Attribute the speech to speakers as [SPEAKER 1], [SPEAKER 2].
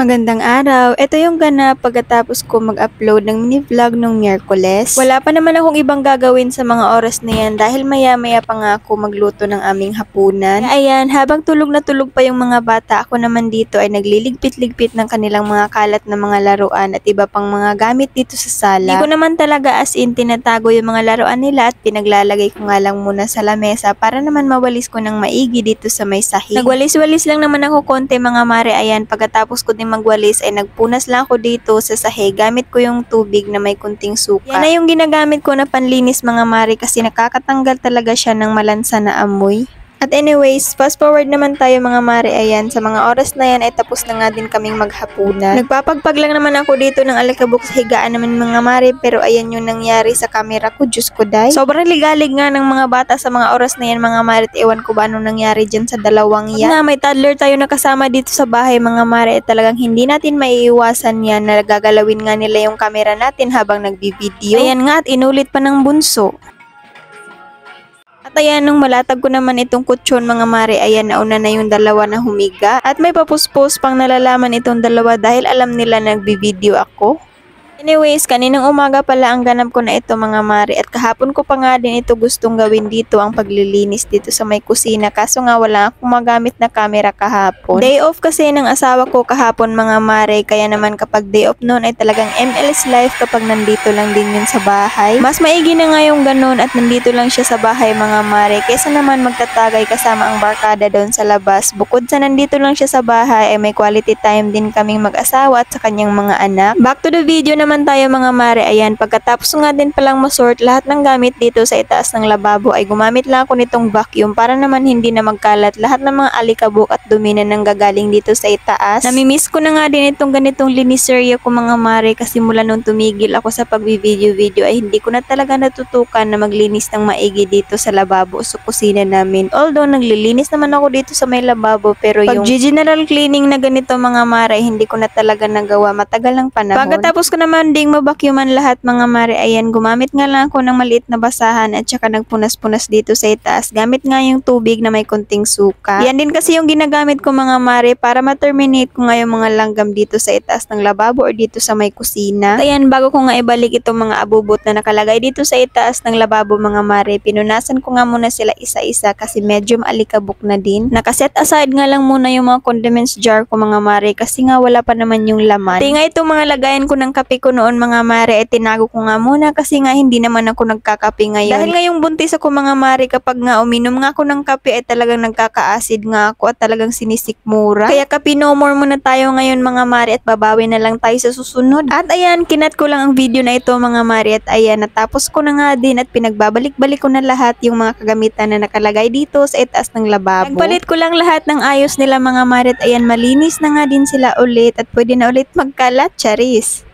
[SPEAKER 1] Magandang araw. Ito yung ganap pagkatapos ko mag-upload ng mini vlog nung Miyerkules. Wala pa naman akong ibang gagawin sa mga oras na yan dahil maya-maya pa nga ako magluto ng aming hapunan. Kaya ayan, habang tulog na tulog pa yung mga bata, ako naman dito ay nagliligpit-ligpit ng kanilang mga kalat na mga laruan at iba pang mga gamit dito sa sala. Hindi ko naman talaga as in tinatago yung mga laruan nila at pinaglalagay ko nga lang muna sa lamesa para naman mawalis ko ng maigi dito sa may sahig. Nagwalis-walis lang naman ako konti mga mare. Ayan, pagkatapos ko magwalis ay nagpunas lang ako dito sa sahig gamit ko yung tubig na may kunting suka. Yan na yung ginagamit ko na panlinis mga mari kasi nakakatanggal talaga siya ng malansa na amoy. At anyways, fast forward naman tayo mga mare. Ayan, sa mga oras na yan ay tapos na nga din kaming maghapunan. Nagpapagpag lang naman ako dito ng alikabok sa higaan naman mga mare, pero ayan yung nangyari sa camera ko, Diyos ko day. Sobrang ligalig nga ng mga bata sa mga oras na yan mga mare at ewan ko ba anong nangyari dyan sa dalawang yan. At nga may toddler tayo nakasama dito sa bahay mga mare at talagang hindi natin maiiwasan yan na gagalawin nga nila yung camera natin habang nagbibideo. Ayan nga at inulit pa ng bunso. At ayan, nung malatag ko naman itong kutsyon mga mare, ayan nauna na yung dalawa na humiga. At may papuspos pang nalalaman itong dalawa dahil alam nila nagbibideo ako. Anyways, kaninang umaga pala ang ganap ko na ito mga mare at kahapon ko pa nga din ito gustong gawin dito ang paglilinis dito sa may kusina kaso nga wala akong magamit na camera kahapon. Day off kasi ng asawa ko kahapon mga mare kaya naman kapag day off noon ay talagang MLS life kapag nandito lang din yun sa bahay. Mas maigi na nga yung ganun at nandito lang siya sa bahay mga mare kaysa naman magtatagay kasama ang barkada doon sa labas. Bukod sa nandito lang siya sa bahay ay may quality time din kaming mag-asawa at sa kanyang mga anak. Back to the video naman tayo mga mare. Ayan, pagkatapos nga din palang masort lahat ng gamit dito sa itaas ng lababo ay gumamit lang ako nitong vacuum para naman hindi na magkalat lahat ng mga alikabok at dumi na nanggagaling dito sa itaas. Namimiss ko na nga din itong ganitong liniserya ko mga mare kasi mula nung tumigil ako sa pagbi-video ay hindi ko na talaga natutukan na maglinis ng maigi dito sa lababo sa kusina namin. Although naglilinis naman ako dito sa may lababo pero yung general cleaning na ganito mga mare hindi ko na talaga nagawa matagal ng panahon. Pagkatapos ko naman ding mabakyuman lahat mga mare, ayan gumamit nga lang ako ng maliit na basahan at saka nagpunas-punas dito sa itaas gamit nga yung tubig na may kunting suka. Yan din kasi yung ginagamit ko mga mare para ma-terminate ko nga yung mga langgam dito sa itaas ng lababo or dito sa may kusina. At ayan, bago ko nga ibalik itong mga abubot na nakalagay dito sa itaas ng lababo mga mare, pinunasan ko nga muna sila isa-isa kasi medyo maalikabok na din. Nakaset aside nga lang muna yung mga condiments jar ko mga mare kasi nga wala pa naman yung laman. Pati nga itong mga lagayan ko ng kape ko noon mga mare ay tinago ko nga muna kasi nga hindi naman ako nagkakape ngayon. Dahil ngayong buntis ako mga mare kapag nga uminom nga ako ng kape ay talagang nagkaka-acid nga ako at talagang sinisikmura. Kaya kape no more muna tayo ngayon mga mare at babawi na lang tayo sa susunod. At ayan, kinat ko lang ang video na ito mga mare at ayan, natapos ko na nga din at pinagbabalik-balik ko na lahat yung mga kagamitan na nakalagay dito sa itaas ng lababo. Nagpalit ko lang lahat ng ayos nila mga mare at ayan, malinis na nga din sila ulit at pwede na ulit magkalat, charis.